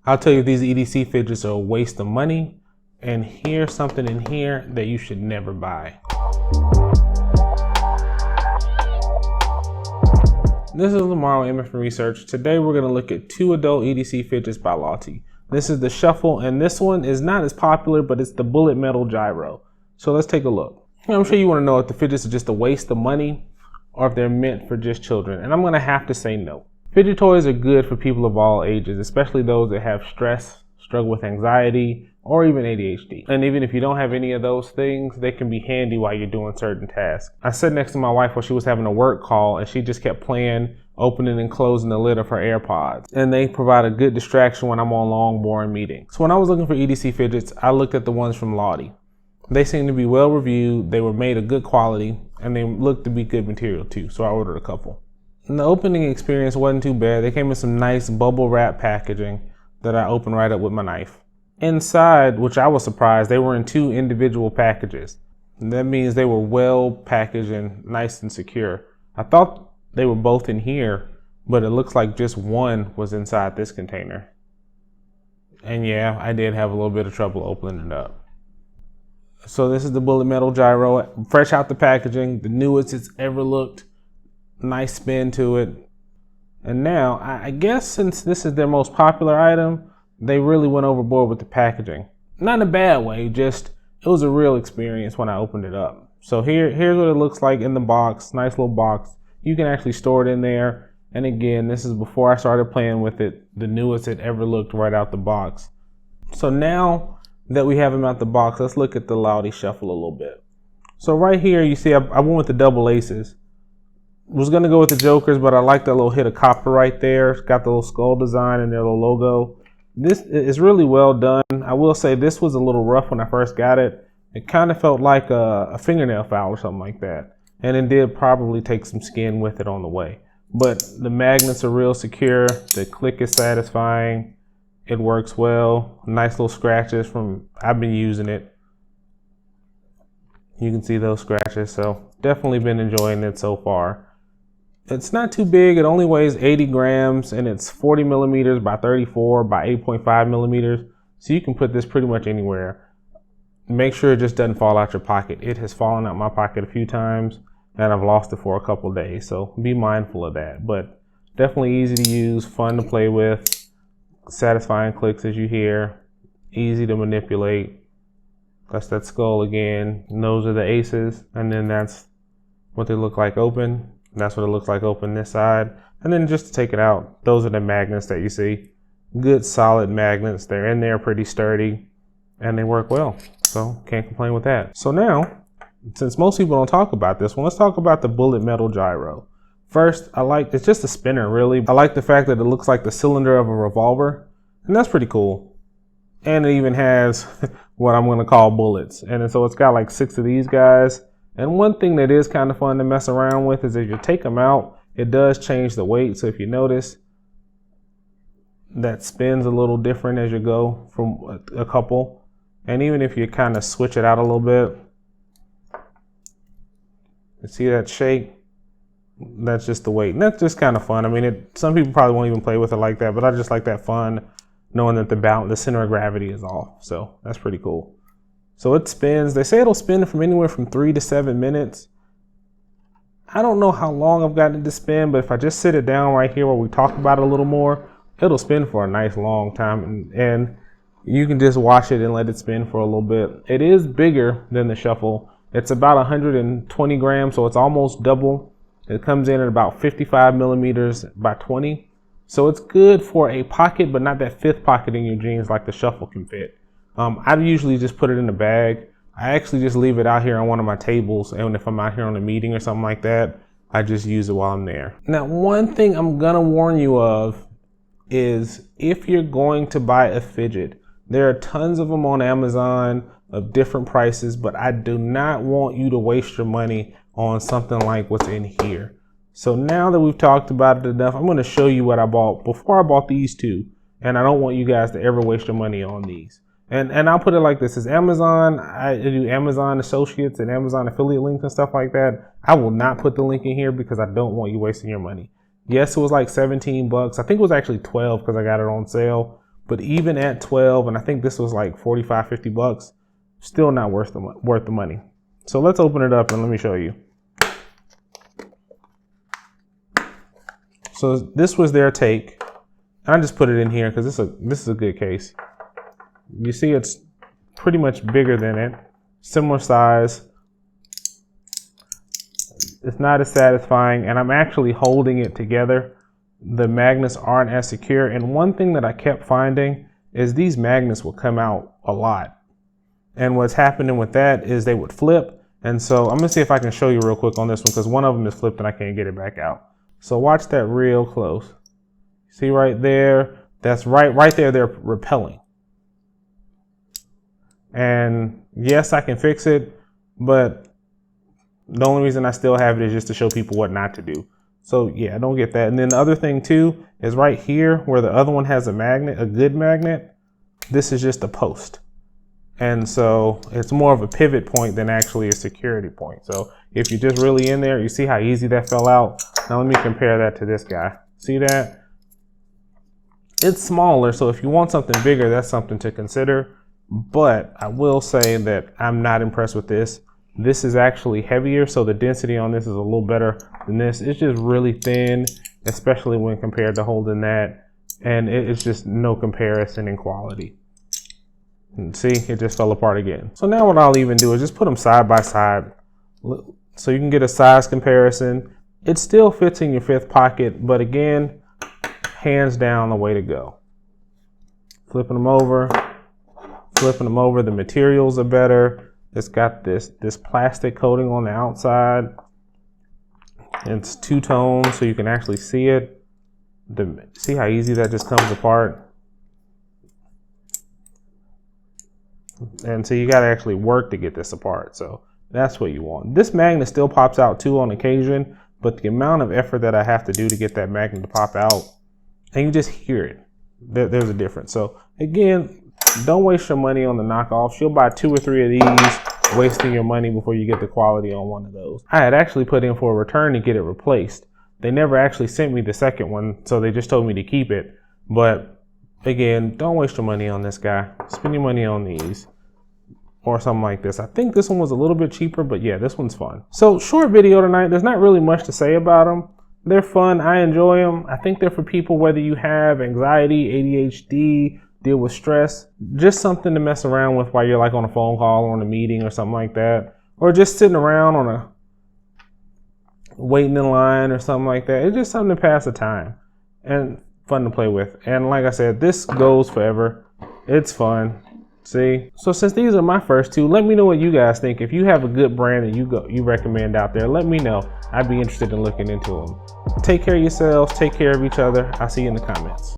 I'll tell you these EDC fidgets are a waste of money, and here's something in here that you should never buy. This is Lamar with MF Research. Today we're going to look at 2 adult EDC fidgets by Lautie. This is the Shuffle, and this one is not as popular, but it's the Bullet Metal Gyro. So let's take a look. I'm sure you want to know if the fidgets are just a waste of money or if they're meant for just children, and I'm going to have to say no. Fidget toys are good for people of all ages, especially those that have stress, struggle with anxiety, or even ADHD. And even if you don't have any of those things, they can be handy while you're doing certain tasks. I sat next to my wife while she was having a work call, and she just kept playing, opening and closing the lid of her AirPods. And they provide a good distraction when I'm on long, boring meetings. So when I was looking for EDC fidgets, I looked at the ones from Lautie. They seemed to be well reviewed, they were made of good quality, and they looked to be good material too, so I ordered a couple. And the opening experience wasn't too bad. They came in some nice bubble wrap packaging that I opened right up with my knife. Inside, which I was surprised, they were in 2 individual packages. And that means they were well packaged and nice and secure. I thought they were both in here, but it looks like just one was inside this container. And yeah, I did have a little bit of trouble opening it up. So this is the Bullet Metal Gyro, fresh out the packaging, the newest it's ever looked. Nice spin to it. And now, I guess since this is their most popular item, they really went overboard with the packaging. Not in a bad way, just it was a real experience when I opened it up. So here's what it looks like in the box, nice little box. You can actually store it in there. And again, this is before I started playing with it, the newest it ever looked right out the box. So now that we have them out the box, let's look at the Lautie Shuffle a little bit. So right here, you see I went with the double aces. Was gonna go with the jokers, but I like that little hit of copper right there. It's got the little skull design and their little logo. This is really well done. I will say this was a little rough when I first got it. It kind of felt like a fingernail file or something like that. And it did probably take some skin with it on the way. But the magnets are real secure. The click is satisfying. It works well. Nice little scratches from, I've been using it. You can see those scratches, so definitely been enjoying it so far. It's not too big. It only weighs 80 grams and it's 40 millimeters by 34 by 8.5 millimeters. So you can put this pretty much anywhere. Make sure it just doesn't fall out your pocket. It has fallen out my pocket a few times and I've lost it for a couple of days. So be mindful of that, but definitely easy to use, fun to play with, satisfying clicks as you hear, easy to manipulate. That's that skull again. And those are the aces. And then that's what they look like open. That's what it looks like open this side. And then just to take it out, those are the magnets that you see. Good solid magnets. They're in there pretty sturdy and they work well. So can't complain with that. So now, since most people don't talk about this one, let's talk about the Bullet Metal Gyro. First, it's just a spinner really. I like the fact that it looks like the cylinder of a revolver, and that's pretty cool. And it even has what I'm gonna call bullets. And so it's got like 6 of these guys. And one thing that is kind of fun to mess around with is if you take them out, it does change the weight. So if you notice, that spins a little different as you go from a couple. And even if you kind of switch it out a little bit, you see that shake? That's just the weight. And that's just kind of fun. I mean, some people probably won't even play with it like that, but I just like that fun knowing that the center of gravity is off. So that's pretty cool. So it spins. They say it'll spin from anywhere from 3 to 7 minutes. I don't know how long I've gotten it to spin, but if I just sit it down right here where we talk about it a little more, it'll spin for a nice long time. And you can just watch it and let it spin for a little bit. It is bigger than the Shuffle. It's about 120 grams, so it's almost double. It comes in at about 55 millimeters by 20. So it's good for a pocket, but not that 5th pocket in your jeans like the Shuffle can fit. I usually just put it in a bag. I actually just leave it out here on one of my tables. And if I'm out here on a meeting or something like that, I just use it while I'm there. Now, one thing I'm gonna warn you of is if you're going to buy a fidget, there are tons of them on Amazon of different prices, but I do not want you to waste your money on something like what's in here. So now that we've talked about it enough, I'm gonna show you what I bought before I bought these 2. And I don't want you guys to ever waste your money on these. And I'll put it like this, is Amazon, I do Amazon Associates and Amazon affiliate links and stuff like that. I will not put the link in here because I don't want you wasting your money. Yes, it was like 17 bucks. I think it was actually 12 because I got it on sale. But even at 12, and I think this was like 45, 50 bucks, still not worth the money. So let's open it up and let me show you. So this was their take. I just put it in here because this is a good case. You see it's pretty much bigger than it, similar size. It's not as satisfying, and I'm actually holding it together. The magnets aren't as secure, and one thing that I kept finding is these magnets will come out a lot. And what's happening with that is they would flip. And so I'm gonna see if I can show you real quick on this one because one of them is flipped and I can't get it back out. So watch that real close. See right there, that's right there, they're repelling. And yes, I can fix it, but the only reason I still have it is just to show people what not to do. So yeah, I don't get that. And then the other thing too is right here where the other one has a magnet, a good magnet, this is just a post. And so it's more of a pivot point than actually a security point. So if you're just really in there, you see how easy that fell out. Now let me compare that to this guy. See that? It's smaller, so if you want something bigger, that's something to consider. But I will say that I'm not impressed with this. This is actually heavier, so the density on this is a little better than this. It's just really thin, especially when compared to holding that. And it's just no comparison in quality. And see, it just fell apart again. So now what I'll even do is just put them side by side so you can get a size comparison. It still fits in your fifth pocket, but again, hands down the way to go. Flipping them over, the materials are better. It's got this plastic coating on the outside. It's two-tone, so you can actually see it. See how easy that just comes apart? And so you got to actually work to get this apart. So that's what you want. This magnet still pops out too on occasion, but the amount of effort that I have to do to get that magnet to pop out, and you just hear it. There's a difference. So again, don't waste your money on the knockoffs. You'll buy 2 or 3 of these, wasting your money before you get the quality on one of those. I had actually put in for a return to get it replaced. They never actually sent me the second one, so they just told me to keep it. But again, don't waste your money on this guy. Spend your money on these or something like this. I think this one was a little bit cheaper, but yeah, this one's fun. So short video tonight. There's not really much to say about them. They're fun. I enjoy them. I think they're for people, whether you have anxiety, ADHD, deal with stress, just something to mess around with while you're like on a phone call or on a meeting or something like that, or just sitting around on a waiting in line or something like that. It's just something to pass the time and fun to play with. And like I said, this goes forever. It's fun. See? So since these are my first 2, let me know what you guys think. If you have a good brand that you recommend out there, let me know. I'd be interested in looking into them. Take care of yourselves. Take care of each other. I'll see you in the comments.